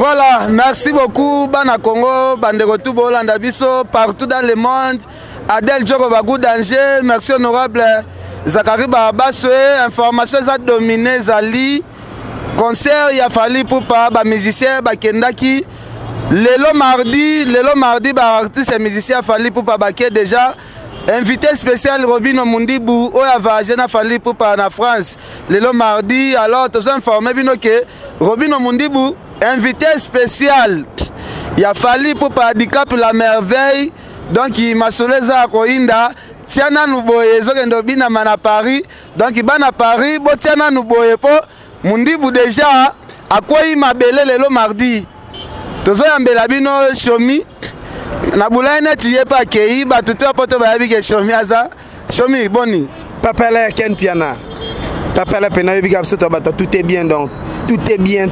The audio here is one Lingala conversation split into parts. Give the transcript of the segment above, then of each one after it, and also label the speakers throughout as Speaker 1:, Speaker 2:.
Speaker 1: Voilà, merci beaucoup, Bana Congo, Bandeko tout Bolanda Biso, partout dans le monde. Adel Djoko Bagou Danger, merci honorable Zakari Babaswe, information a dominé Zali, concert il a fallu pour pas, musicien, Kendaki. Lelo mardi, artiste et musicien a fallu pour pas déjà. Invité spécial Robino Mundibou, Oya Vagena Fali pour pas en France. Lelo mardi, alors tous informés que Robino Mundibou, invité spécial. Il a fallu pour pas handicap la merveille. Donc il m'a solé ça à Koinda. Tiana nous boye, Zokendobina mana Paris. Donc il va à Paris, bo Tiana nous boye po. Mundibou déjà, à quoi il m'a belé Lelo mardi. Tous yambela bino Shomi. Na boulaine tiye pa kei ba tutu apoto ba yabi ke Shomi aza. Shomi boni.
Speaker 2: Papela Ken Piana. Papela pena yabi ka soto ba tout est bien donc. Tout est bien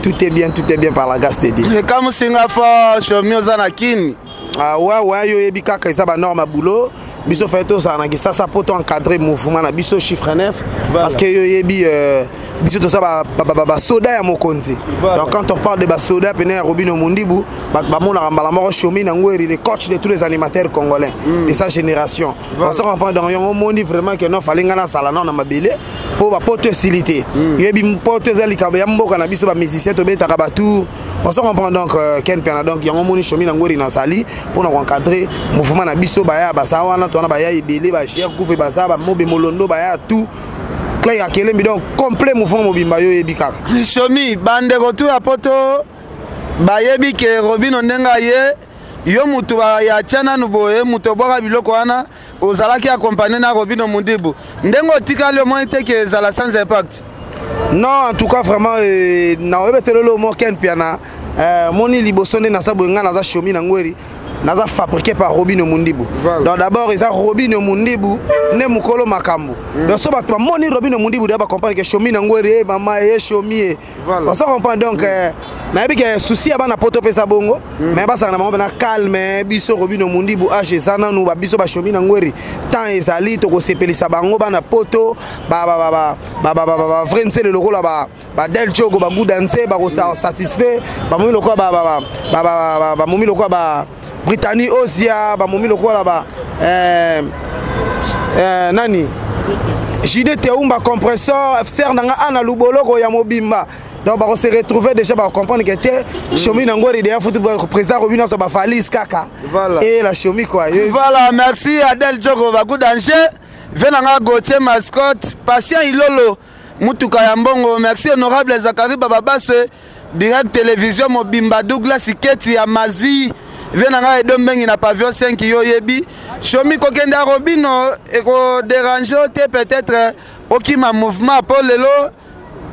Speaker 2: par la gas TD.
Speaker 1: Et comme Singapour Shomi ozana kini.
Speaker 2: Ah ouais yo yabi ka ça ba norme boulot. Biso fait tout ça ça poto encadrer mouvement na biso chiffre 9 parce que yo yebi biso tout ça ba soda ya mokonzi. Donc quand on parle de ba soda pena Robino Mundibou ba mona mbala moko Shomi na ngweri le coach de tous les animateurs congolais de sa génération. On se comprend donc on moni vraiment que non fallait ngana sala non na mabele pour ba poto silité. Yebi poto zali ka ya mboka na biso ba musicien to beta ka ba tout. On se comprend donc Ken Piana donc yango moni Shomi na ngweri na sali pour encadrer mouvement na biso ba ya ba sawana on a baya ibele ba cher koufe ba ça ba mobe molondo ba ya tout clay akele mi donc complet mouvement mobimba yo ebika
Speaker 1: Shomi bande retour à poto ba yebi ke Robino ndenga ye yo mutu ba ya chana nuboye mutu boka biloko wana ozalaki accompagner na Robino Mundibou ndengo tika le moins que zala sans impact.
Speaker 2: Non en tout cas vraiment na webetelo mo Ken Piana moni libosone na sabo ngana za Shomi na ngweri naza fabriqué par Robino Mundibou. Donc d'abord ils ont Robino Mundibou ne mukolo makambo. Donc so ba moni Robino Mundibou d'abord comprendre que Shomi na ngweri mama e Shomi. On se comprend donc na bi que souci aba na poto pesa bongo mais ba sa na mama na calme biso Robino Mundibou age sana nu ba biso ba Shomi na ngweri tant ezali to ko sepelisa bango ba na poto ba vrense le logo là ba del jogo ba good danser ba ko satisfait ba momi lokwa ba momi lokwa ba Britannie Osia ba momi lokwa là ba nani Jide Teumba compresseur FCR nanga ana luboloko ya mobimba. Donc on se retrouver déjà ba comprendre que était Shomi Nangori derrière football président Robino so ba Falis kaka. Voilà. Et la Shomi quoi.
Speaker 1: Voilà, merci Adel Djoko Bagou Danger. Venanga Gauthier mascotte, patient Ilolo Mutuka ya Mbongo. Merci honorable Zakari Bababase direct télévision mobimba Douglas Iketi ya Mazi. Venanga Edombengi na pavillon 5 yo yebi. Shomi kokenda Robino et ko déranger peut-être okima mouvement pour lelo.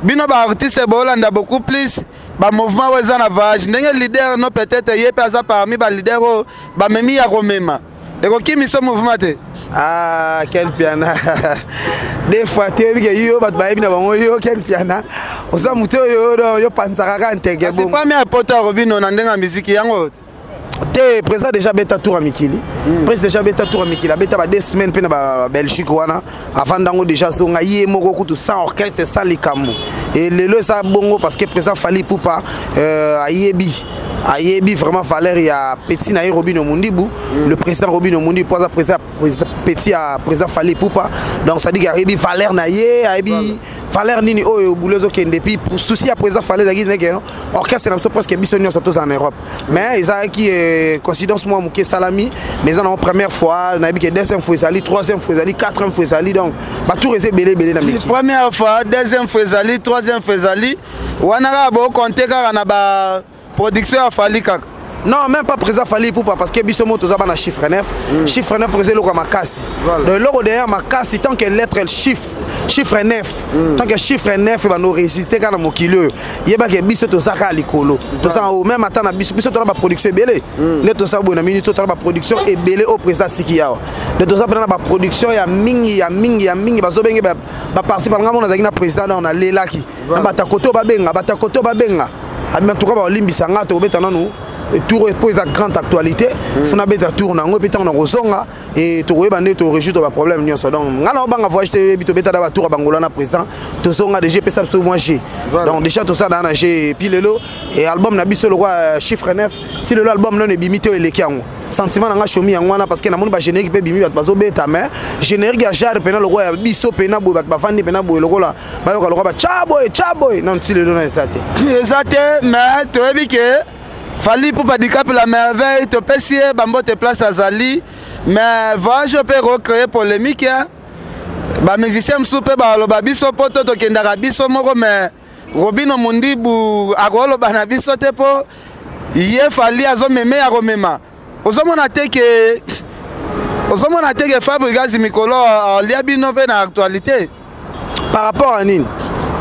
Speaker 1: Bino ba artiste bolanda beaucoup plus ba mouvement weza na vage ndenge leader no peut-être yepe aza parmi ba leader ba memi ya komema eko kimi so mouvement te
Speaker 2: ah Ken Piana des fois te bi ke yo ba ba bina bango yo Ken Piana osa muto yo panzaka ka ntege
Speaker 1: bon c'est pas mais poto Robino na ndenga musique yango
Speaker 2: te président déjà beta tour à Mikili président déjà beta tour à Mikili beta ba 2 semaines pe na Belgique wana avant dango déjà so nga yé moko kutu sans orchestre sans likambo et lelo ça bongo parce que président Fali Poupa ayebi vraiment Valère il y a petit na Robino Mundibou le président Robino Mundibou président petit à président Fali Poupa donc ça dit qu'il ayebi Valère na ye ayebi Valère nini o boulezo kende depuis souci à président Valère da gine non orchestre na presque bisonio surtout en Europe mais ils a qui coïncidence moi muké salami mais en première fois na bi que deuxième fois sali troisième fois sali quatrième fois sali donc ba tout rester belé na miki
Speaker 1: première fois deuxième fois sali troisième fois sali wana ba compter ka na ba production à Fali kaka.
Speaker 2: Non, même pas président Fali Poupa parce que biso moto za ba na chiffre 9. Chiffre 9 faisait le comme makasi. Le logo derrière makasi tant que lettre chiffre 9. Tant que chiffre 9 va nous résister quand na mokilo. Yeba ke biso to saka likolo. To sa au même attend na biso to ba production belé. Ne to sa bona minute to ba production et belé au président Tiki Yao. De to sa ba production ya mingi bazo benge ba participer ngamo na zakina président na lelaki. Na batakoto ba benga. En tout cas, on limbisa nga to beta nanu tour pour la grande actualité funa beta tour na ngo peta na kozonga et to yeba ne to résoudre ba problème nyonso donc ngana banga voyage te bito beta da ba tour bangola na président to zonga déjà pesa so moi j'ai donc déjà tout ça dans na j'ai pilelo et album na biso le roi chiffre 9 si le album non ebimité eleki yango sentiment nga chomi yango wana parce que na moni ba générique pe bimi bato beta mais générique ya jar pena le roi biso pena bo bato bafandi pena bo le roi ba yoka le roi ba chaboy non si le non ezate
Speaker 1: mais to ebi que Fali pour pas décaper la merveille, te pessier, bambo te place à Zali, mais voyage peut recréer polémique. Bah musicien soupe bah le babiso poto to kendara biso moko mais Robino Mundi bu agolo bana biso te po yé Fali azo meme ya romema. Ozomona te que Fabrigas Mikolo lia bino ve na actualité.
Speaker 2: Par rapport à nini?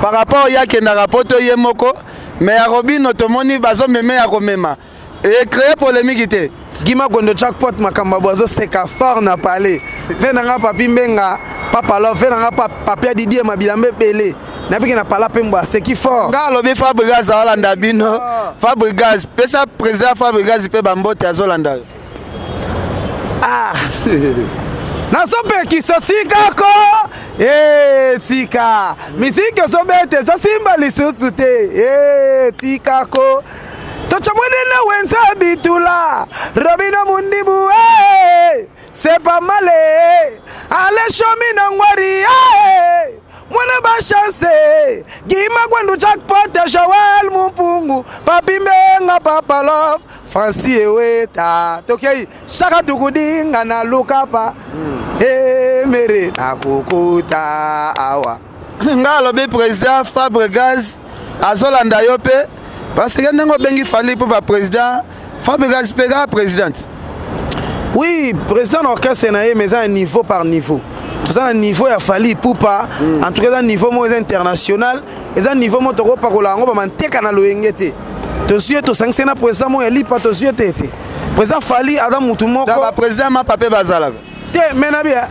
Speaker 1: Par rapport ya kendara poto yé moko. Mais à Robin, Otomoni, Bazo, Meme, à Romema. Et créer polémique.
Speaker 2: Gima Gondo Jackpot, Makamba Bozo, c'est qu'à fort n'a pas allé. Venanga Papi Mbenga, Papa Love, Venanga Papia Didier, Mabilambe Pelé. N'a pas pas la pemba, c'est qui fort.
Speaker 1: Galobi Fabregas, Holanda Bino, Fabregas, Pesa président Fabregas, Pe Bambo, Tazolanda.
Speaker 2: Ah! Nasope qui sorti kako tika musique sobete ça simba lisusuté tikako tocha mwenena wenza bitula Robino Mundi bu c'est pas mal allez chomi na ngwari mwana ba chance Gima Gwandu Jackpot Joel Mumpungu Papi Mbenga Papa Love Francis Eweta Tokei Shaka Tukudinga na Lukapa mere na kukuta awa
Speaker 1: ngalo be président Fabregas azolanda yope parce que nengo bengi Fali pour ba président Fabregas pega présidente.
Speaker 2: Oui, président orchestre na mais à un niveau par niveau. Tout ça un niveau ya Fali Poupa en tout cas un niveau moins international et un niveau mo toko pa kola ngo ba manteka na loyengete. To suye to sanctiona président mo eli pa to suye tete. Président Fali Adam Mutumoko.
Speaker 1: Da président ma papé bazala.
Speaker 2: Maintenant bien,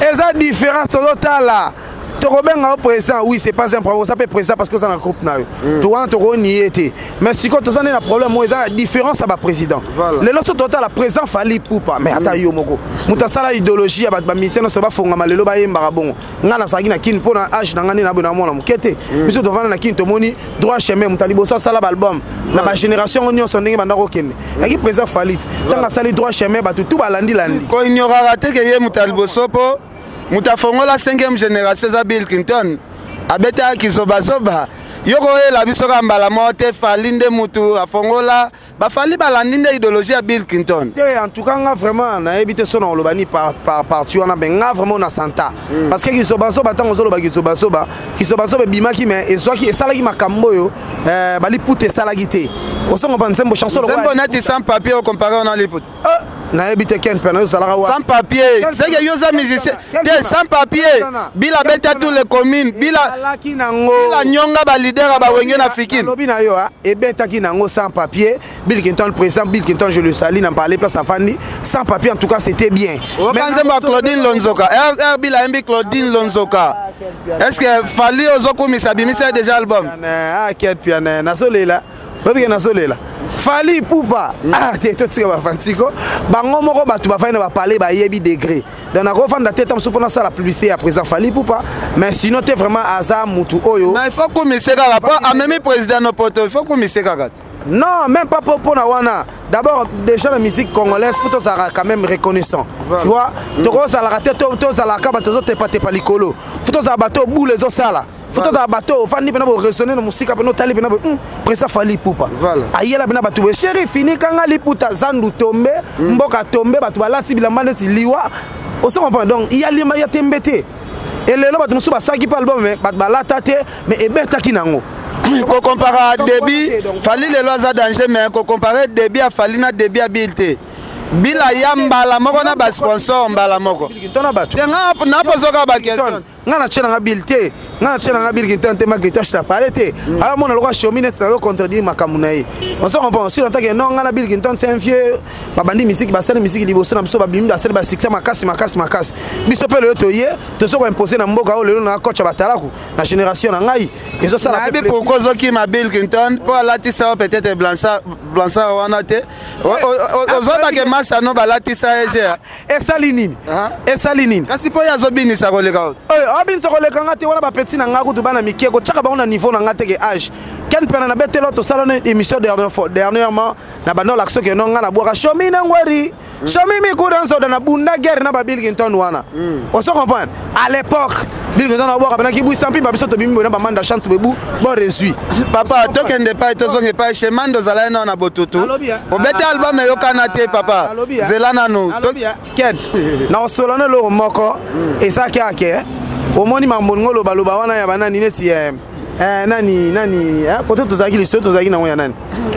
Speaker 2: et ça différence total là. Tu rebenga au président, oui, c'est pas un problème, ça peut président parce que ça na groupe na. Toi tu renié été. Mais si quand tu as un problème, moi ça différence à ba président. Le lot total la président Fali Poupa, mais ata yo moko. Muta sala idéologie ba ba mission so ba fonga malelo ba yemba bongo. Ngana sagi na kin pona âge na ngani na bona mona mukete. Biso devant na kin to moni droit chemin mutalibo so sala album. Na ba génération on son ndenge banda ko kende. Yaki président Fali tanga sali droit chemin ba tout balandi landi.
Speaker 1: Ko ignorera te que ye mutalibo sopo. Mutafongo la 5e génération za Bill Clinton abeta kizobazoba yoko la biso kamba la morte Falinde mutu afongola ba Fali balandinde idéologie à Bill Clinton.
Speaker 2: En tout cas vraiment na ebité son on lobani par tu on a benga vraiment na santa parce que kizobazoba tango zolo ba kizobazoba bimaki mais ezwaki esalaki makambo yo bali pute salagité osongo ba nsembo chanson
Speaker 1: nsembo nati sans papier au comparé on a les pute
Speaker 2: na ebité ken pena sala wa
Speaker 1: sans papier c'est que yo za musicien sans papier bila beta tous les communes bila nyonga ba leader ba wenge na fikini
Speaker 2: lobi na yo ebeta ki nango sans papier Bill Clinton président Bill Clinton je le salue n'a parlé place à Fanny sans papier en tout cas c'était bien
Speaker 1: mais nzemba Claudine Lonzoka bila mbi Claudine Lonzoka est-ce que Fali ozoko misabimisa déjà album
Speaker 2: quel piano na solela obi na solela Fali Poupa te to tsika ba fantiko bango moko batu ba faina ba parler ba yebi degré donc na ko fanda tete mso pona ça la publicité à présent Fali Poupa mais sinon tu vraiment Aza mutu oyo
Speaker 1: mais il faut qu'on mise ça rapport à même président no poto il faut qu'on mise ça
Speaker 2: non même pas pour wana d'abord déjà la musique congolaise faut ça quand même reconnaissant tu vois to ça la raté to ça la ka bato te pas likolo faut ça bato boule zo sala faut ta bateau fandi pena bo résonner na musique pena tali pena président Fali Poupa ayela pena bato we chéri fini kanga liputa zandu tombe mboka tombe bato balati bilamba neti liwa oso comprend donc il y a lima ya tembete et lelo bato musu basaki pa album mais bato balata te mais ebeta kinango
Speaker 1: ko comparer débit Fali le loza danger mais ko comparer débit à Fali na débit à Bilte bila yamba la moko na ba sponsor mbala moko
Speaker 2: tona bato
Speaker 1: na pozoka ba question
Speaker 2: ngana tshena nga Bilte nga tshela nga Bill Clinton te Macritoche ta parlé te alors mon le Xiaomi net na contredire makamuna ye on se comprend si longtemps que non nga na Bill Clinton c'est un vieux babandi musique ba sala musique liboso na biso ba bimi ba sala ba succès makasi biso pe le toye to so ko imposer na mboka o lelo na coach batalaku na génération na ngai ezo sala
Speaker 1: pe pourquoi zoki ma Bill Clinton pour latisa peut-être blanchard wana te ozoba ke masa no ba latisa ege
Speaker 2: et salinine
Speaker 1: kasi po ya zobini sa koleka
Speaker 2: abin sa koleka ngate wana ba petit na nga kutu bana mikie ko tshaka ba na niveau na ngate ke âge ken pena na betelo to sala na émission dernièrement na bando l'action que non nga na boka Xiaomi na ngwari Xiaomi mi ko dans so na bunda guerre na ba Bill Clinton wana on se comprend à l'époque Bill Clinton na boka bana ki bu sampi ba biso to bimi ba manda chance bebu bon reçu
Speaker 1: papa tokende pa to zonge pa chemando zala na botutu o bete album yo kana te papa zelana no
Speaker 2: ken na solana lo moko et ça qui a ke au moni mamongo lo baloba wana ya banani neti nani kote tozaki listo tozaki na ya nani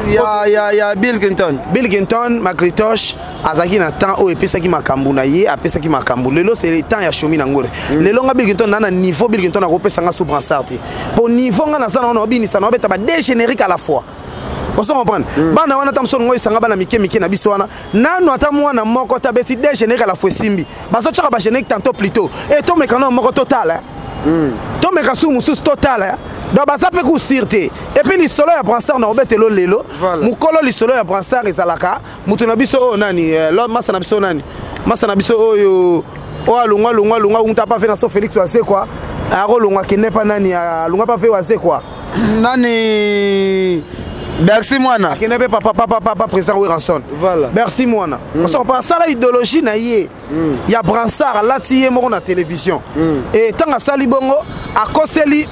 Speaker 1: ya Bill
Speaker 2: Clinton Macritoche azaki na temps o epesaki makambu na ye apesaki makambu lelo c'est le temps ya Xiaomi na ngore lelo nga Bill Clinton na niveau Bill Clinton akopesa nga sous brassard te pour niveau nga na sana na obinisa na obeta ba deux génériques à la fois on se comprend bana wana tamso ngoy sanga bana mike na biso wana nanu ata mwana moko ta beti deux génériques à la fois simbi baso tshaka ba générique tantôt plutôt et to mekano moko total to mekasu musus total donc basa pe ku sirte et puis li solo ya brassard na obetelo lelo mukolo li solo ya brassard ezalaka mutu na biso o nani lo masa na biso nani masa na biso oyo o alungwa unta pa fe na so Félix wa se quoi aro lungwa kinepa nani alungwa pa fe wa se quoi
Speaker 1: nani Merci Moana.
Speaker 2: Qui n'est pas papa président Wilson.
Speaker 1: Voilà.
Speaker 2: Merci Moana. On sort pas ça l'idéologie na yé. Il y a brassard là tié mo na télévision. Et tant à sali bongo à koseli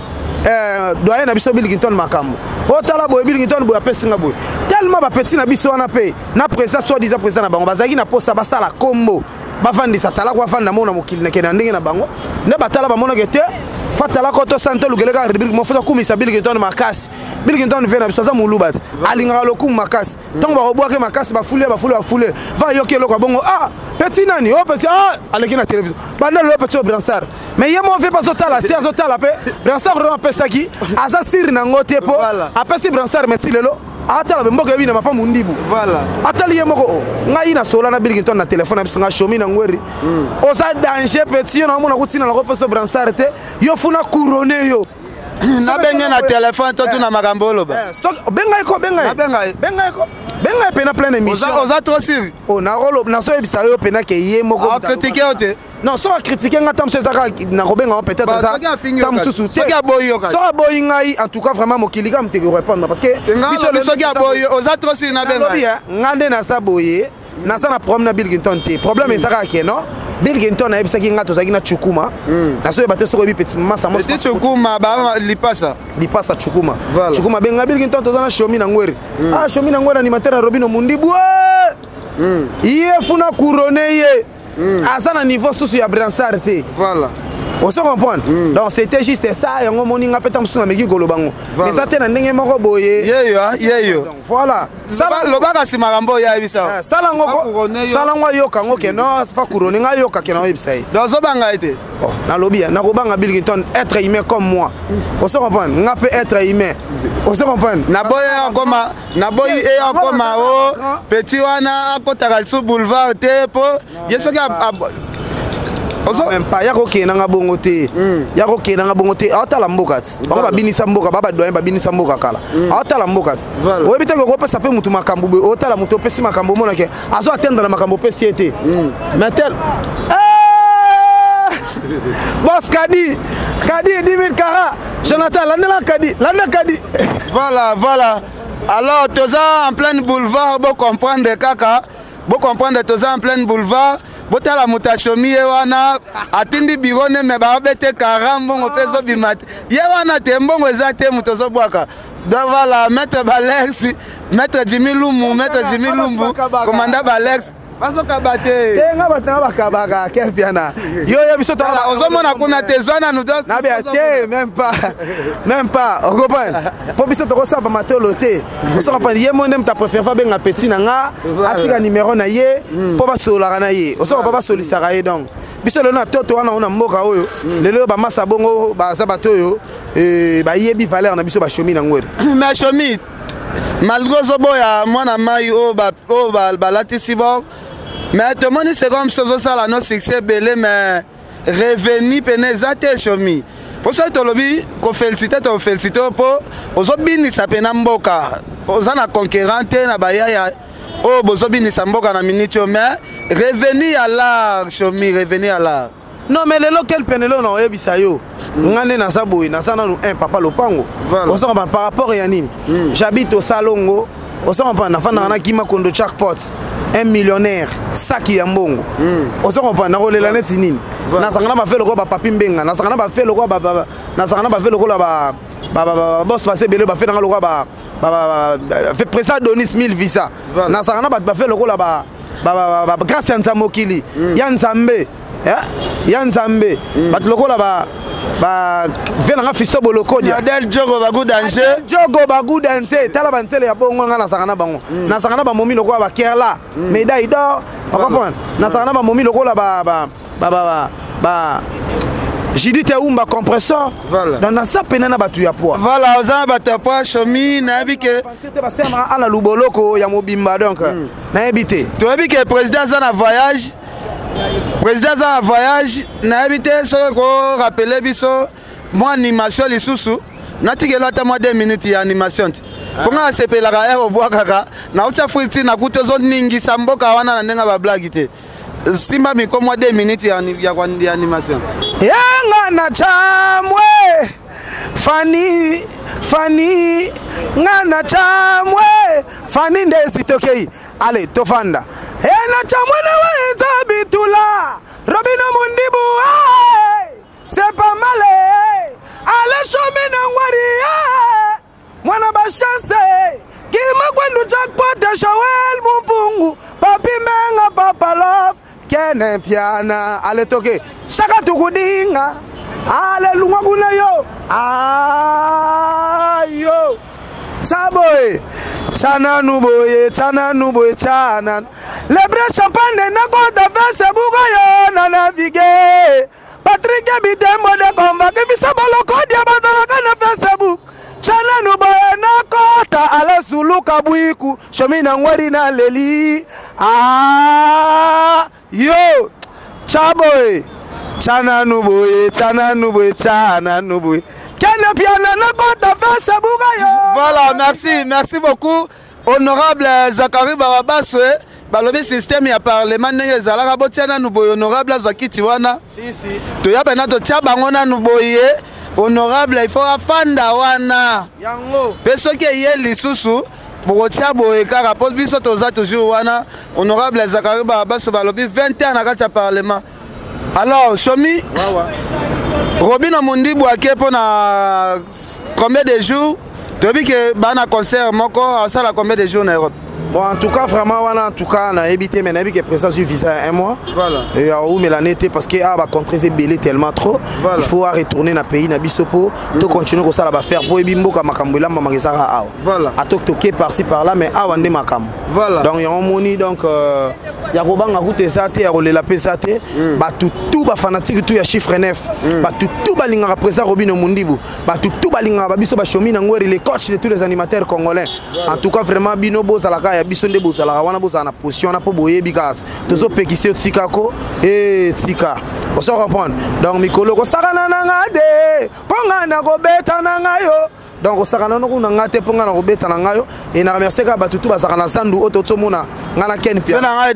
Speaker 2: doyen na biso Bill Clinton makambo. O tala boy Bill Clinton boy apesinga boy. Tellement ba petit na biso wana pe. Na président soit disant président na bango bazaki na posa basala combo. Bafandi sa tala kwa fanda mo na mokili na kena ndenge na bango. Ne batala ba mona gete. Fatala koto santo lugelega rubrique mo fota kumisa Bill Clinton makasi Bill Clinton vena bisoza mulubat alinga loku makasi tango ba obwake makasi ba fule va yoke loko bongo petit nani petit aleki na télévision banda le petit brassard mais yemo fait pas zotala si azotala pe brassard ro pesaki aza sir na ngote po apesi brassard meti lelo atala mboka bina mapa mundibu
Speaker 1: voilà
Speaker 2: atali yemoko ngai na sola na Bill Clinton na téléphone na bisinga Xiaomi na ngweri oza danger petit na mona kutina na kopeso brassard te yo funa couronner yo
Speaker 1: na benga na téléphone to tuna makambo loba
Speaker 2: benga ko pena plein émission
Speaker 1: oza trop siri
Speaker 2: na rolo na so ebisa yo pena ke ye moko
Speaker 1: critiquer ote
Speaker 2: non so critiquer nga tam so zaka na robenga peut-être ça tam susu
Speaker 1: so ki aboyi yo
Speaker 2: so aboyi ngai en tout cas vraiment mokiliga mteke répondre parce que
Speaker 1: so ki aboyi oza trop siri na benga
Speaker 2: ngande na saboye na sana problème na Bill Clinton te problème ezaka ke non Bill Clinton a ebisaki nga tozaki na Chukuma na so bato soko bi petit mama samo
Speaker 1: petit Chukuma ba lipasa
Speaker 2: Chukuma Chukuma benga Bill Clinton tozana Xiaomi na ngweri Xiaomi na ngweri animateur Robino Mundibu ye funa couronner ye asana niveau susu ya brassard te
Speaker 1: voilà
Speaker 2: on se comprend donc c'était juste ça yango moninga peta msuna meki golobango mais ça te na ndenge moko boye
Speaker 1: yeyo
Speaker 2: donc voilà
Speaker 1: sala lobaka si makambo ya bisa
Speaker 2: sala ngo yoka ngo ke non fa couronner nga yoka ke na website
Speaker 1: donc zo banga ete
Speaker 2: na lobby na ko banga Bill Clinton être humain comme moi on se comprend nga peut être humain on se comprend
Speaker 1: na boy e akoma o petit wana akotaka su boulevard te po yeso ka
Speaker 2: même pas yako kena nga bongo te yako kena nga bongo te atala mboka bango babinisa mboka baba doyen babinisa mboka kala atala mboka oyebi te ko pesa pe mutu makambo be otala mutu pesi makambo mona ke azo atteindre makambo pesi ete metel boss kadi 10000 kara Jonathan landa kadi
Speaker 1: voilà alors toza en plein boulevard bo comprendre kaka bo comprendre toza en plein boulevard botala mutashomi wana atindi bigone me ba bete karambo ngopezo bimate ye wana tembongo ezate mutozo bwaka davala maître Balex maître Jimmy Lumbu commandant Balex baso kabate
Speaker 2: tenga batanga bakabaka kepiana yo biso tala
Speaker 1: ozomona kuna tezwana nudo
Speaker 2: na bia te même pas on comprend po biso to ko matelo te on sera pas ye mondem ta préfère fa benga petit na nga atika numéro na ye po ba sola na ye on sera pas solisaka ye donc biso lelo na toto wana ona mboka oyo lelo ba masa bongo ba sabato oyo ba yebi valeur na biso ba chomi na ngwere
Speaker 1: mais chomi malgré zoboya mwana mai o ba latisi bo mais tout le monde c'est comme ça ça no succès belé mais revenu pene zate chomi pour ça tolobi ko féliciter po ozobinisa pena mboka ozana conquérante na bayaya o bozobinisa mboka na minute mais revenu à l'art chomi revenu à l'art
Speaker 2: non mais lelo quel penelo na oyebisa yo ngane na saboyi na sana no un papa lopango osonga par rapport ya nini j'habite au Salongo osonga pa na fana na kima kondo jackpot un millionnaire saki ya mbongo osonga pa na kolela neti nini na sangana ba felo ko ba papi mbenga na sangana ba felo ko ba na sangana ba felo ko la ba boss passé belé ba fela ko ba fait président Donis 1000 visa na sangana ba felo ko la ba grâce à Nzamokili Yanzambe ya Nzambe bat lokola ba venanga fisto bolokodia
Speaker 1: Adel Jogo Bagou danger
Speaker 2: Jogo Bagou danger tala bansele ya bongo nga na sangana bango na sangana ba momi lokola ba kerla médaille d'or comprendre na sangana ba momi lokola ba Jidite Umba compresseur dans na sa penana batu ya poa
Speaker 1: voilà oza batu ya poa chomi na bike
Speaker 2: c'était ba sema ala luboloko ya mobimba donc na ebité
Speaker 1: to bike président za na voyage na éviter ce qu'on rappelait biso moi animation les sous natikelo ata moi 2 minutes ya animation pour nga sepela ka ero bwa kaka na ucha fruiti na kutozo ningi samboka wana na ndenga ba blague te simba mi ko moi 2 minutes ya animation
Speaker 2: yanga na chamwe fani ngana chamwe fani ndesi tokei allez tofanda ena chamwe na weza bitula Robino Mundibu c'est pas mal allez chome na ngwari mwana ba chance kima kwendu jackpot de Joel Mumpungu papi menga papa love kene piana allez toke shaka tukudinga Alléluia kuna yo ayo saboy chana nuboye chana le vrai champagne na ko da Facebook yo na naviguer Patrick Bitembo de combat que visa boloko dia batala na Facebook chana nuboye na kota ala suluka buiku shomi na ngwari na leli yo chaboy chana nuboye
Speaker 1: voilà merci beaucoup honorable Zakari Barabaswe balobi système ya parlement ndenge ezalaka botiana nuboye honorable azwakiti wana toyaba na totia bango na nuboye honorable il faut afanda wana
Speaker 2: yango
Speaker 1: mpe soki eye lisusu bokotia boye kaka mpo biso toza toujours wana honorable Zakari Barabaswe balobi 20 ans na kati ya parlement. Alors, Chomi, Robino Mundibu a pour na combien de jours? Depuis que bana concert moko ça la combien de jours en Europe?
Speaker 2: Bon, en tout cas, vraiment, en tout cas, on a évité, mais on a vu que le président du visa un mois.
Speaker 1: Voilà.
Speaker 2: Et où mais l'année était parce que va contrer belé tellement trop. Voilà. Il faut retourner dans le pays, dans Bisopo, tout continuer comme ça là faire pour bimbo comme Makambula, Mamakesara.
Speaker 1: Voilà.
Speaker 2: À toquer par-ci par-là, mais à Wande Makam.
Speaker 1: Voilà.
Speaker 2: Donc il y a un moni donc il y a Robang à goûter ça, il y a relé la paix ça, bah tout ba fanatique tout il y a chiffre 9, bah tout balinga président Robino Mundibu, bah tout balinga ba biso ba chomi ngori les coachs de tous les animateurs congolais. En tout cas vraiment bino boza la bisonde bozala wana bozana position na po boye bikas tozo pekise tikako et tika on se reprendre donc mikolo ko sakana na ngade ponga na ko beta na ngayo donc ko sakana no kuna ngate ponga na ko beta na ngayo et na remercier ka batutu ba sakana sandu oto mona ngana ken pia
Speaker 1: na ngayo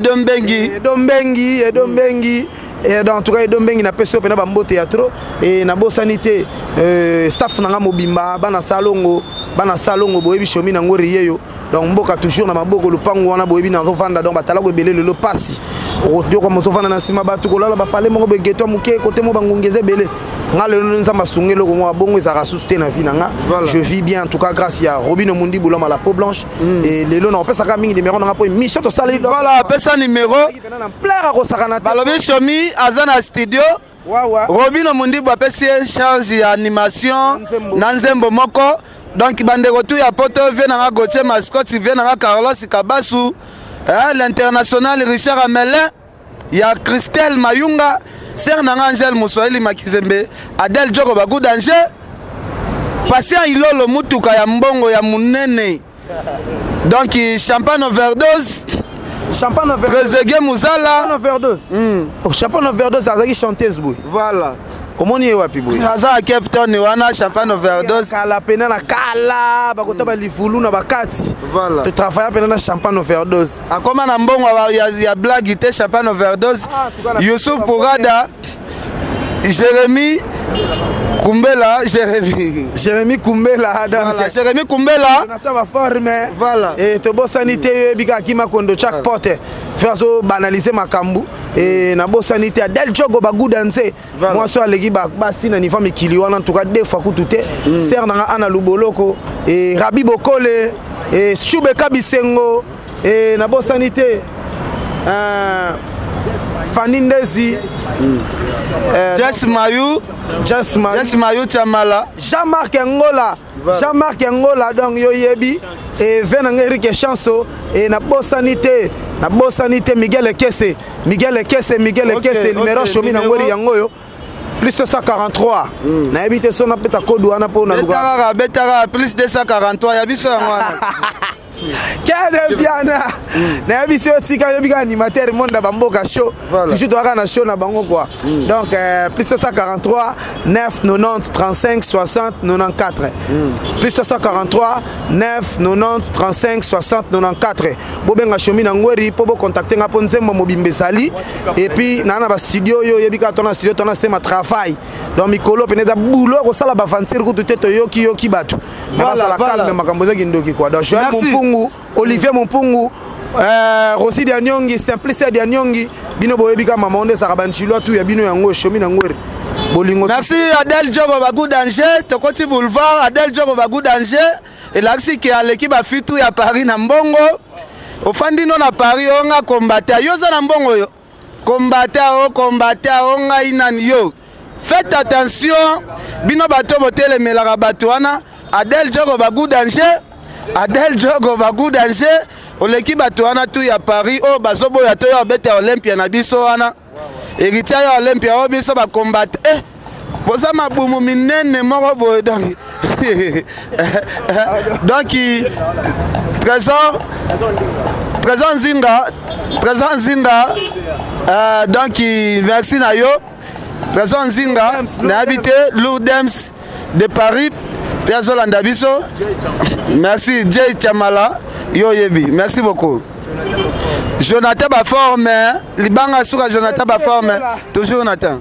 Speaker 2: dombengi et dans tout cas dombengi na peso pe na bambo théâtre et na bo sanité staff na mobimba bana salongo boyebi chomi na ngori yeyo donc mboka toujours na maboko lupango wana boyebi na vanda donc batala ko belé le pasi odio ko mosofana na sima batu ko lala ba pale moko be geto muke côté mo bangongeze belé ngale nzamba sungelo ko mo bongo za rasuste na vie nanga je vis bien en tout cas grâce à Robino Mundi Bouloma la peau blanche et lelo na pesa ka mingi numéro na po mission to sala
Speaker 1: voilà pesa numéro
Speaker 2: na plaire ko sakana
Speaker 1: balobi chomi azana studio Robino Mundi bo pesi charge ya animation na nzembo moko. Donc, Bandego ya poto vient à Gauthier Mascotte, vient à Carlos Kabasu, l'international Richard Amelin, il y a Christelle Mayunga, ser nanga Angel Muswahili Makizembe Adel Djoko baku danger patient ilolo mutuka ya mbongo ya munene donc champagne overdose
Speaker 2: Champagne overdose.
Speaker 1: Trezeguet Muzala.
Speaker 2: Champagne overdose. Oh, champagne overdose, azaki chanteuse boy.
Speaker 1: Voilà.
Speaker 2: Omoni wapi boy?
Speaker 1: Aza a Cape Town wana champagne overdose.
Speaker 2: Kala pena na kala, bakota ba lifulu na bakati.
Speaker 1: Voilà.
Speaker 2: Tu travailles pena na champagne overdose.
Speaker 1: Akoma na mbongo ya blague te champagne overdose. Youssouf Pourada, Jérémy Kumbela,
Speaker 2: Jérémy Kumbela,
Speaker 1: voilà, Jérémy Kumbela.
Speaker 2: Jonathan va former.
Speaker 1: Voilà.
Speaker 2: Et to bo sanité bika kima kondo chaque porte. Faire so banaliser makambu et na bo sanité Adel Djoko bagudanse. Moi so alegi ba sina ni fami kiliwana en tout cas deux fois kutute. Ser na ana luboloko et Rabi Bokole et Choube Kabisengo et na bo sanité Fanindezi
Speaker 1: Jess Mayou Chamala
Speaker 2: Jean-Marc Ngola Jean-Marc Ngola donc yo yebi et venanga Eric Chanso et na bosanité Miguel Kesse numéro chomi na ngori yangoyo plus 243 na habité son apeta kodu ana po na luga
Speaker 1: betara plus 243 ya biso ngwana
Speaker 2: Kade Piana na biso tika yo bika animateur monde bamboka show toujours doit na show na bango quoi donc plus 243 9 90 35 60 94 plus 243 9 90 35 60 94 bobenga shomi na ngweri po bo contacter nga po nzembo mobimbe sali et puis na ba studio yo yebika tona studio tona c'est ma travail donc mikolo peneza boulot ko sala ba fancer ko tuteto yoki batu mais ça la calme makambo za kindoki quoi donc Olivier Mumpungu, Rossi Dianyongi, Simplice Dianyongi, Bino Boebika Mamonde Sarabanchilo, tout Yabino Yango, Chomi Nangweri.
Speaker 1: Merci Adel Djoko Bagou Danger, Tokoti Boulevard, Adel Djoko Bagou Danger, et l'axi qui a l'équipe à Fitou à Paris Nambongo. Au Fandino à Paris, on a combattu, Yosa Nambongo, combattu, on a inan yo. Faites attention, Bino Bato Motel Melarabatuana, Adel Djoko Bagou Danger. Adel Djoko Bagou Danger, l'équipe Batuana tout ya Paris, oh bazobo ya to ya bete Olympia na biso wana. Héritier ya Olympia o biso ba combattre. Posa mabumu minene moko boy donc. Donc Trésor Nzinga donc merci na yo. Trésor Nzinga na habité Lourdems de Paris. Piazolanda biso. Merci Jay Chamala yo yebi. Merci beaucoup. Jonathan Baforme, Libanga Soura Jonathan Baforme, toujours Jonathan.